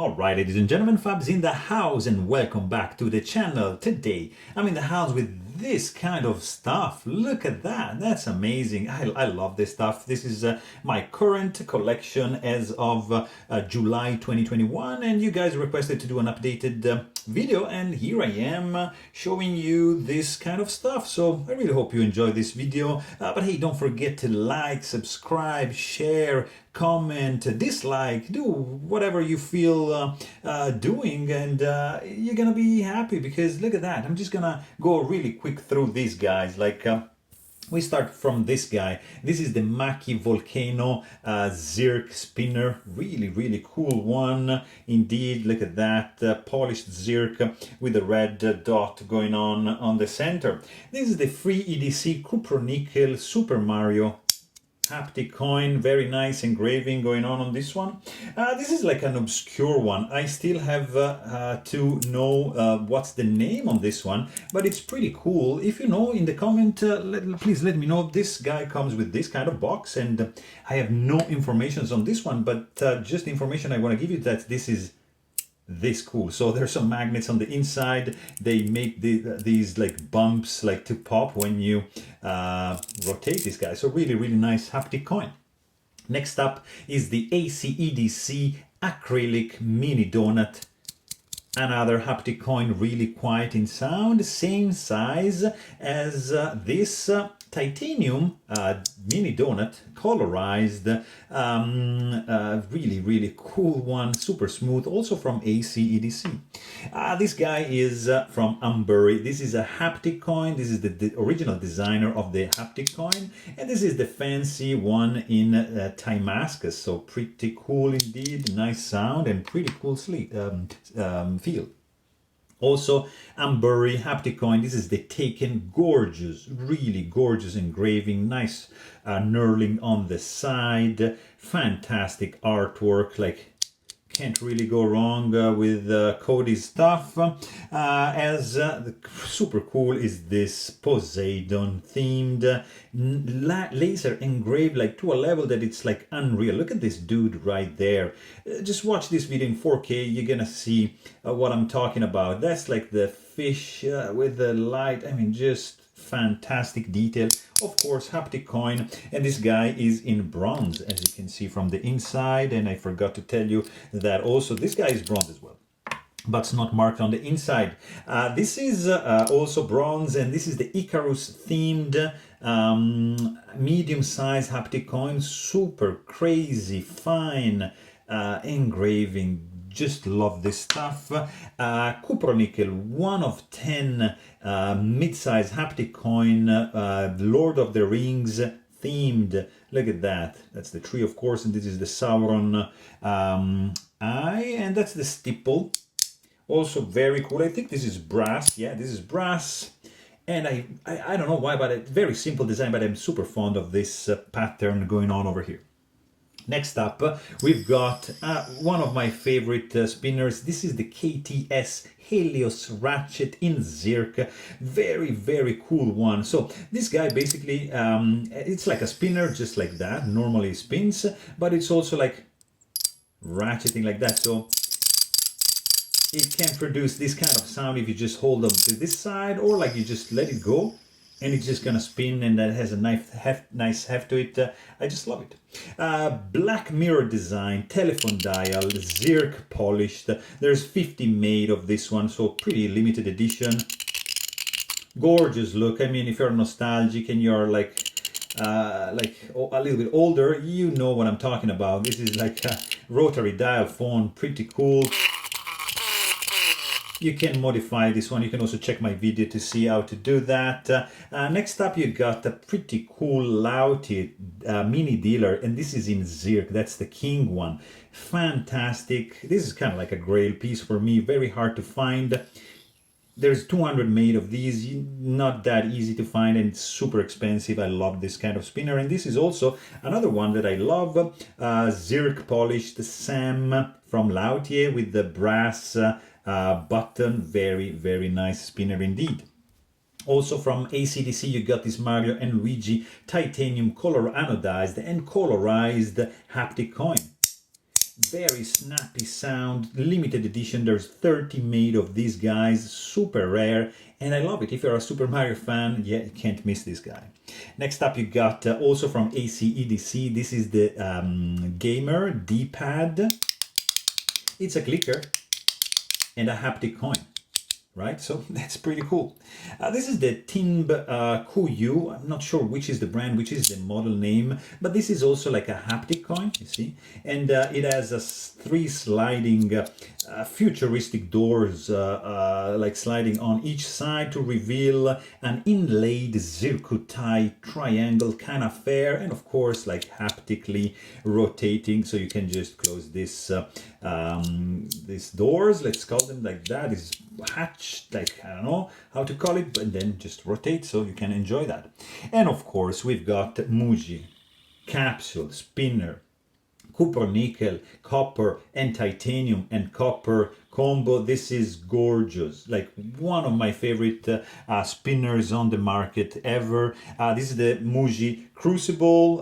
Alright, ladies and gentlemen, Fabs in the house and welcome back to the channel. Today I'm in the house with this kind of stuff. Look at that, that's amazing. I love this stuff. This is my current collection as of July 2021, and you guys requested to do an updated video, and here I am showing you this kind of stuff. So I really hope you enjoy this video, but hey, don't forget to like, subscribe, share, comment, dislike, do whatever you feel doing, and you're gonna be happy, because look at that. I'm just gonna go really quick through these guys. We start from this guy. This is the Maki Volcano Zirc spinner. Really cool one indeed. Look at that, polished Zirc with the red dot going on the center. This is the free EDC cupronickel Super Mario Haptic coin. Very nice engraving going on this one. This is like an obscure one. I still have to know what's the name on this one, but it's pretty cool. If you know, in the comment, please let me know. This guy comes with this kind of box, and I have no information on this one, but just the information I want to give you that this is this cool. So there's some magnets on the inside. They make these like bumps like to pop when you rotate this guy. So really nice haptic coin. Next up is the ACEDC acrylic mini donut. Another haptic coin, really quiet in sound, same size as this titanium mini donut, colorized, really cool one, super smooth, also from ACEDC. This guy is from Ambury. This is a haptic coin. This is the original designer of the haptic coin, and this is the fancy one in Timascus. So pretty cool indeed, nice sound and pretty cool feel. Also, Ambury haptic coin. This is the Taken, gorgeous, really gorgeous engraving, nice knurling on the side, fantastic artwork, like can't really go wrong with Cody's stuff. Super cool is this Poseidon themed laser engraved like to a level that it's like unreal. Look at this dude right there. Just watch this video in 4K, you're gonna see what I'm talking about. That's like the fish with the light. I mean, just fantastic detail. Of course, haptic coin, and this guy is in bronze, as you can see from the inside. And I forgot to tell you that also this guy is bronze as well, but it's not marked on the inside. This is also bronze, and this is the Icarus themed medium-sized haptic coin. Super crazy fine engraving. Just love this stuff. Cupronickel, 1 of 10 mid-size haptic coin, Lord of the Rings themed. Look at that. That's the tree, of course, and this is the Sauron eye, and that's the stipple. Also very cool. I think this is brass. Yeah, this is brass. And I don't know why, but it's very simple design, but I'm super fond of this pattern going on over here. Next up, we've got one of my favorite spinners. This is the KTS Helios ratchet in Zirc. Very cool one. So this guy basically, it's like a spinner just like that, normally spins, but it's also like ratcheting like that. So it can produce this kind of sound if you just hold them to this side, or like you just let it go and it's just gonna spin, and that has a nice heft to it. I just love it. Black mirror design, telephone dial, Zirc polished. There's 50 made of this one, so pretty limited edition. Gorgeous look. I mean, if you're nostalgic and you're like a little bit older, you know what I'm talking about. This is like a rotary dial phone, pretty cool. You can modify this one. You can also check my video to see how to do that. Next up, you got a pretty cool Lauti mini dealer, and this is in Zirc. That's the king one. Fantastic. This is kind of like a grail piece for me. Very hard to find. There's 200 made of these. Not that easy to find, and it's super expensive. I love this kind of spinner. And this is also another one that I love. Zirc polished Sam from Lautier with the brass button. Very nice spinner indeed. Also from ACDC, you got this Mario and Luigi titanium color anodized and colorized haptic coin. very snappy sound, limited edition. There's 30 made of these guys, super rare, and I love it. If you're a Super Mario fan, yeah, you can't miss this guy. Next up, you got also from ACEDC. This is the Gamer D-pad. It's a clicker and a haptic coin. Right, so that's pretty cool. This is the Timb Kuyu. I'm not sure which is the brand, which is the model name, but this is also like a haptic coin, you see, and it has a 3 sliding futuristic doors, like sliding on each side to reveal an inlaid zircuite triangle kind of affair, and of course like haptically rotating, so you can just close this these doors, let's call them like that, is hatch, like I don't know how to call it, but then just rotate so you can enjoy that. And of course we've got Muji, capsule, spinner, cupronickel, copper and titanium and copper combo. This is gorgeous, like one of my favorite spinners on the market ever. This is the Muji crucible,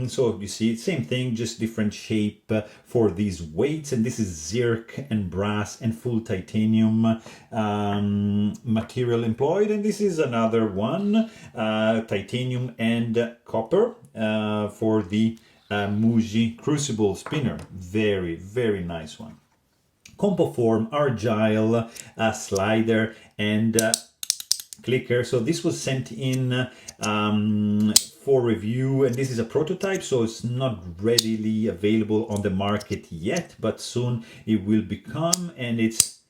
so you see same thing, just different shape for these weights, and this is zirc and brass and full titanium material employed, and this is another one, titanium and copper for the Muji crucible spinner. Very, very nice one. Compoform, Argyle, slider and clicker. So this was sent in for review, and this is a prototype, so it's not readily available on the market yet, but soon it will become, and it's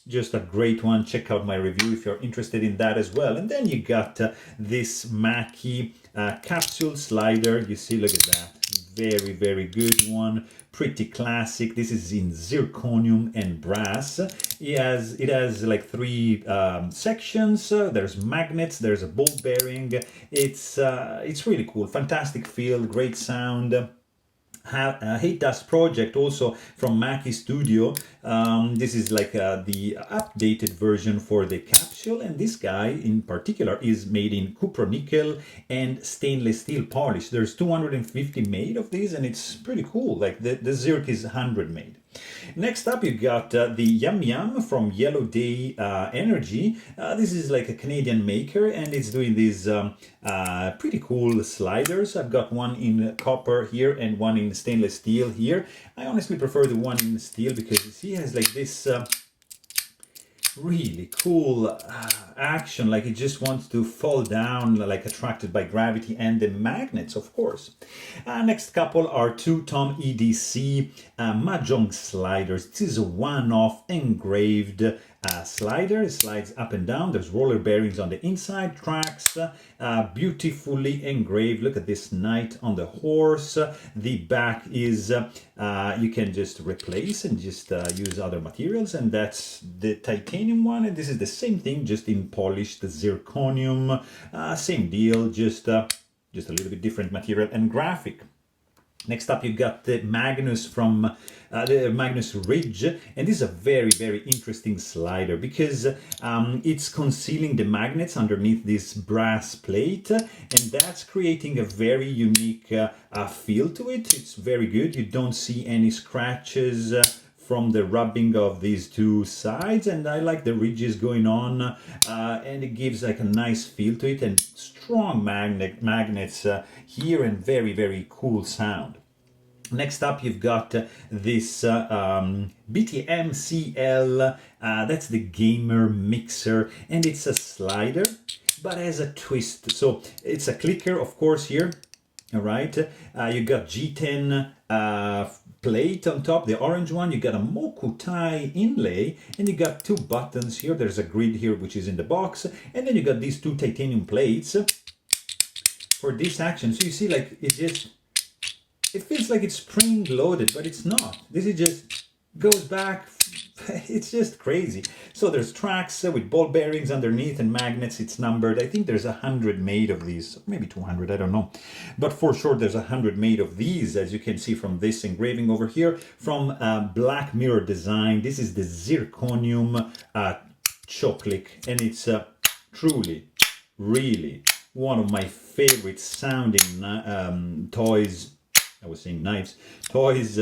just a great one. Check out my review if you're interested in that as well. And then you got this Mackie capsule slider. You see, look at that. Very, very good one. Pretty classic. This is in zirconium and brass. It has like 3 sections. There's magnets. There's a ball bearing. It's really cool. Fantastic feel. Great sound. Hate Dust project also from Mackie Studio. This is like the updated version for the capsule, and this guy in particular is made in cupronickel and stainless steel polish. There's 250 made of these, and it's pretty cool. Like the zirc is 100 made. Next up, you got the Yum Yum from Yellow Day Energy. This is like a Canadian maker, and it's doing these pretty cool sliders. I've got one in copper here and one in stainless steel here. I honestly prefer the one in steel because you see it has like this really cool action, like it just wants to fall down, like attracted by gravity and the magnets, of course. Next couple are 2 Tom EDC Mahjong sliders. This is a one-off engraved slider. It slides up and down. There's roller bearings on the inside, tracks, beautifully engraved. Look at this knight on the horse. The back is you can just replace and just use other materials, and that's the titanium one, and this is the same thing, just in polished zirconium. Same deal, just a little bit different material and graphic. Next up, you got the Magnus from the Magnus Ridge, and this is a very, very interesting slider because it's concealing the magnets underneath this brass plate, and that's creating a very unique feel to it. It's very good. You don't see any scratches from the rubbing of these 2 sides, and I like the ridges going on, and it gives like a nice feel to it, and strong magnets here, and very, very cool sound. Next up, you've got this BTMCL, that's the gamer mixer, and it's a slider, but has a twist. So it's a clicker, of course, here. All right, you got G10 plate on top, the orange one. You got a Mokutai inlay, and you got 2 buttons here. There's a grid here, which is in the box, and then you got these 2 titanium plates for this action. So you see, like it feels like it's spring loaded, but it's not. This is just goes back. It's just crazy. So there's tracks with ball bearings underneath and magnets. It's numbered. I think there's 100 made of these, maybe 200, I don't know, but for sure there's 100 made of these, as you can see from this engraving over here from Black Mirror Design. This is the zirconium choclick, and it's truly, really one of my favorite sounding toys. I was saying knives, toys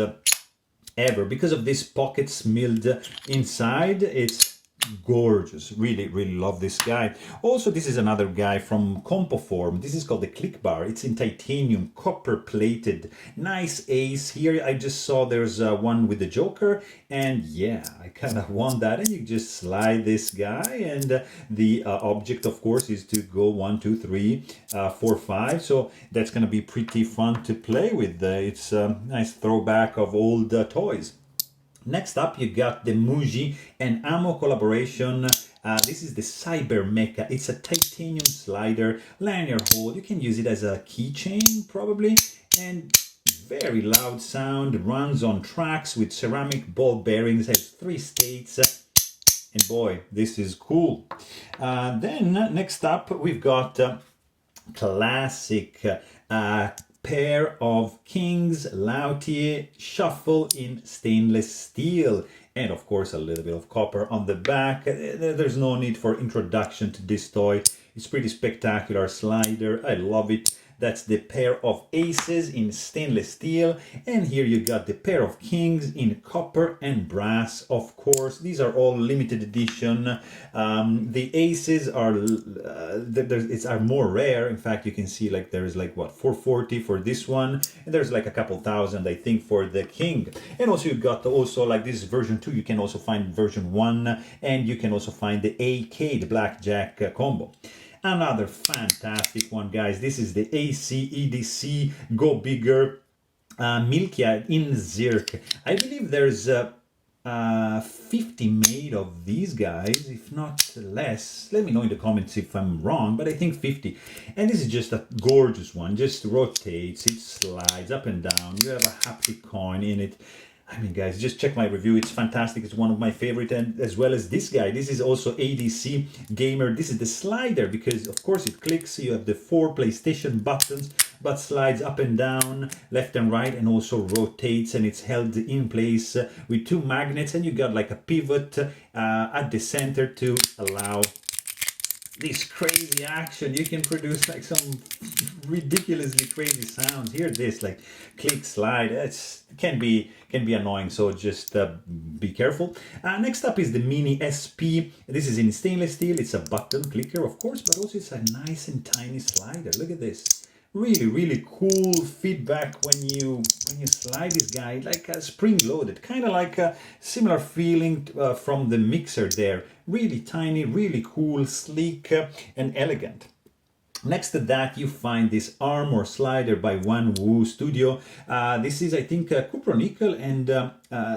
ever because of these pockets milled inside. It's gorgeous. Really love this guy. Also, this is another guy from Compoform. This is called the Click Bar. It's in titanium, copper plated. Nice ace here. I just saw there's one with the Joker, and yeah, I kind of want that. And you just slide this guy, and the object, of course, is to go 1, 2, 3, 4, 5. So that's gonna be pretty fun to play with. It's a nice throwback of old toys. Next up, you got the Muji and Amo collaboration. This is the Cyber Mecha. It's a titanium slider, linear hole. You can use it as a keychain, probably. And very loud sound, runs on tracks with ceramic ball bearings, has 3 states. And boy, this is cool. Then next up, we've got classic pair of Kings Lautier Shuffle in stainless steel, and of course a little bit of copper on the back. There's no need for introduction to this toy. It's pretty spectacular slider. I love it. That's the pair of aces in stainless steel, and here you got the pair of kings in copper and brass. Of course, these are all limited edition. The aces are are more rare. In fact, you can see like there's like what, 440 for this one, and there's like a couple thousand I think for the king. And also you got also like this is version 2. You can also find version 1, and you can also find the AK, the blackjack combo. Another fantastic one, guys. This is the AC EDC Go Bigger Milkia in Zirk. I believe there's 50 made of these guys, if not less. Let me know in the comments if I'm wrong, but I think 50. And this is just a gorgeous one. Just rotates, it slides up and down. You have a haptic coin in it. I mean, guys, just check my review. It's fantastic. It's one of my favorite, and as well as this guy. This is also ADC Gamer. This is the slider because, of course, it clicks. You have the 4 PlayStation buttons, but slides up and down, left and right, and also rotates, and it's held in place with 2 magnets, and you got like a pivot at the center to allow this crazy action. You can produce like some ridiculously crazy sounds. Hear this, like click, slide. It can be annoying, so just be careful. Next up is the Mini SP. This is in stainless steel. It's a button clicker, of course, but also it's a nice and tiny slider. Look at this. Really cool feedback when you slide this guy, like a spring-loaded, kind of like a similar feeling from the mixer there. Really tiny, really cool, sleek, and elegant. Next to that, you find this armor slider by One Woo Studio. This is, I think, cupronickel, and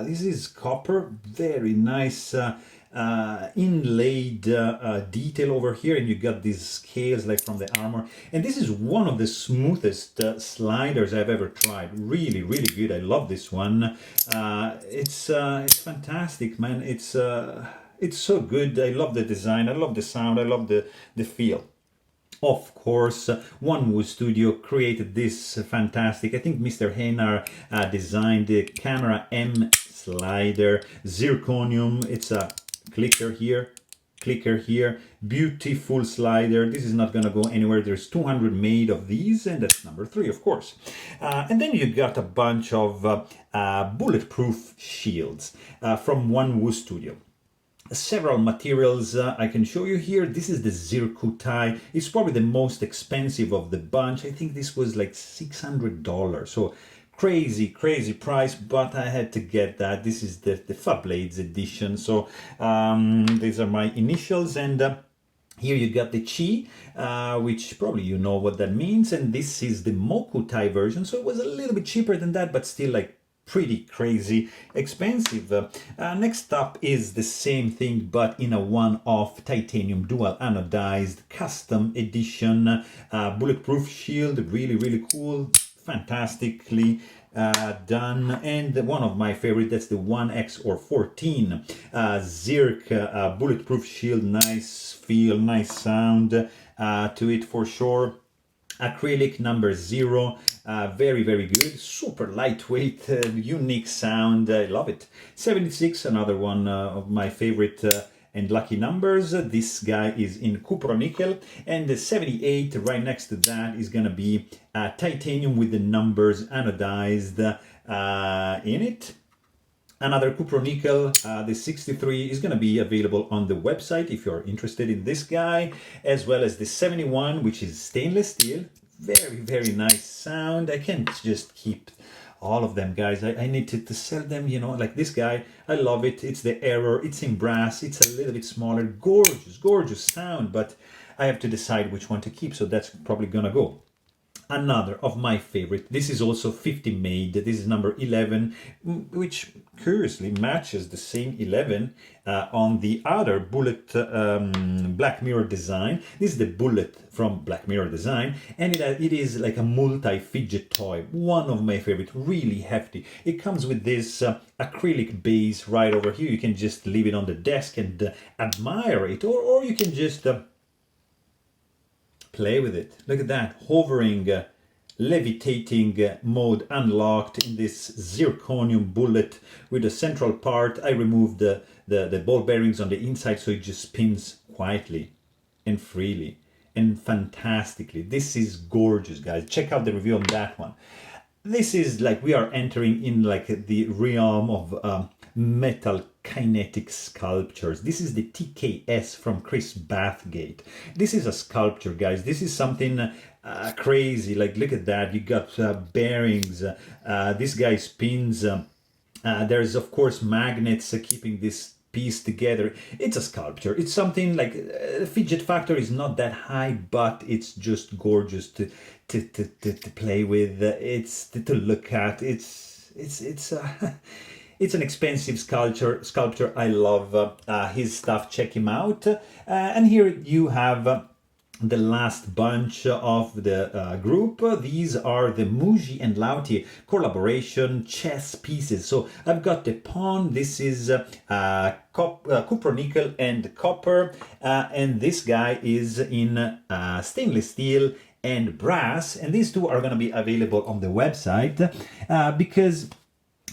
this is copper. Very nice inlaid detail over here, and you got these scales like from the armor. And this is one of the smoothest sliders I've ever tried. Really good. I love this one. It's fantastic, man. It's so good. I love the design. I love the sound. I love the feel. Of course, One Woo Studio created this fantastic, I think Mr. Henar designed the Camera M slider, zirconium. It's a clicker here, beautiful slider. This is not gonna go anywhere. There's 200 made of these, and that's number 3, of course. And then you got a bunch of bulletproof shields from One Woo Studio. Several materials I can show you here. This is the Zircutai. It's probably the most expensive of the bunch. I think this was like $600. So crazy price, but I had to get that. This is the Fablades edition. So these are my initials, and here you got the Chi, which probably you know what that means, and this is the Mokutai version. So it was a little bit cheaper than that, but still like pretty crazy expensive. Next up is the same thing, but in a one-off titanium dual anodized custom edition bulletproof shield. Really cool, fantastically done. And one of my favorite, that's the 1X or 14 Zirk bulletproof shield. Nice feel, nice sound to it for sure. Acrylic number 0, very good, super lightweight, unique sound. I love it. 76, another one of my favorite and lucky numbers. This guy is in cupronickel, and the 78 right next to that is gonna be titanium with the numbers anodized in it. Another cupronickel, the 63 is going to be available on the website if you're interested in this guy, as well as the 71, which is stainless steel. Very, very nice sound. I can't just keep all of them, guys. I need to sell them, you know, like this guy. I love it. It's the Error. It's in brass. It's a little bit smaller. Gorgeous, gorgeous sound, but I have to decide which one to keep, so that's probably going to go. Another of my favorite, this is also 50 made, this is number 11, which curiously matches the same 11 on the other Bullet Black Mirror design. This is the Bullet from Black Mirror design, and it is like a multi-fidget toy, one of my favorite, really hefty. It comes with this acrylic base right over here. You can just leave it on the desk and admire it, or you can just play with it. Look at that, hovering, levitating mode unlocked in this zirconium bullet with a central part. I removed the ball bearings on the inside, so it just spins quietly and freely and fantastically. This is gorgeous, guys. Check out the review on that one. This is like we are entering in like the realm of metal kinetic sculptures. This is the TKS from Chris Bathgate. This is a sculpture, guys. This is something crazy. Like, look at that. You got bearings. This guy spins. There's, of course, magnets keeping this piece together. It's a sculpture. It's something like the fidget factor is not that high, but it's just gorgeous to play with. It's to look at. It's an expensive sculpture. I love his stuff. Check him out. And here you have the last bunch of the group. These are the Muji and Lauti collaboration chess pieces. So I've got the pawn. This is cupronickel and copper. And this guy is in stainless steel and brass. And these two are going to be available on the website because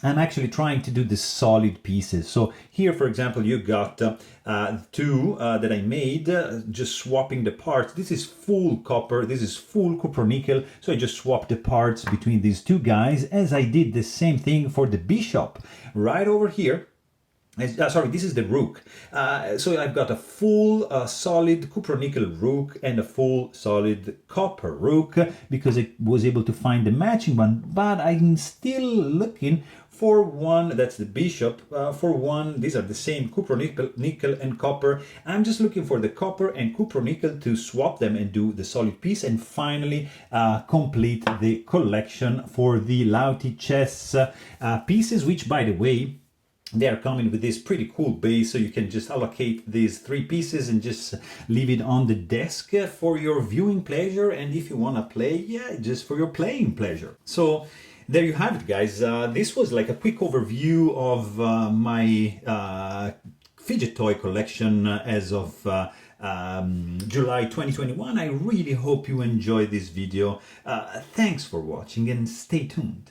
I'm actually trying to do the solid pieces. So here, for example, you got two that I made, just swapping the parts. This is full copper, this is full cupronickel. So I just swapped the parts between these two guys, as I did the same thing for the bishop right over here. Sorry, this is the rook. So I've got a full solid cupronickel rook and a full solid copper rook because I was able to find the matching one, but I'm still looking for one. That's the bishop. For one, these are the same cupronickel, nickel and copper. I'm just looking for the copper and cupronickel to swap them and do the solid piece, and finally complete the collection for the Lauti chess pieces, which, by the way, they are coming with this pretty cool base, so you can just allocate these three pieces and just leave it on the desk for your viewing pleasure, and if you want to play, yeah, just for your playing pleasure. So there you have it, guys. This was like a quick overview of my fidget toy collection as of July 2021. I really hope you enjoyed this video. Thanks for watching and stay tuned.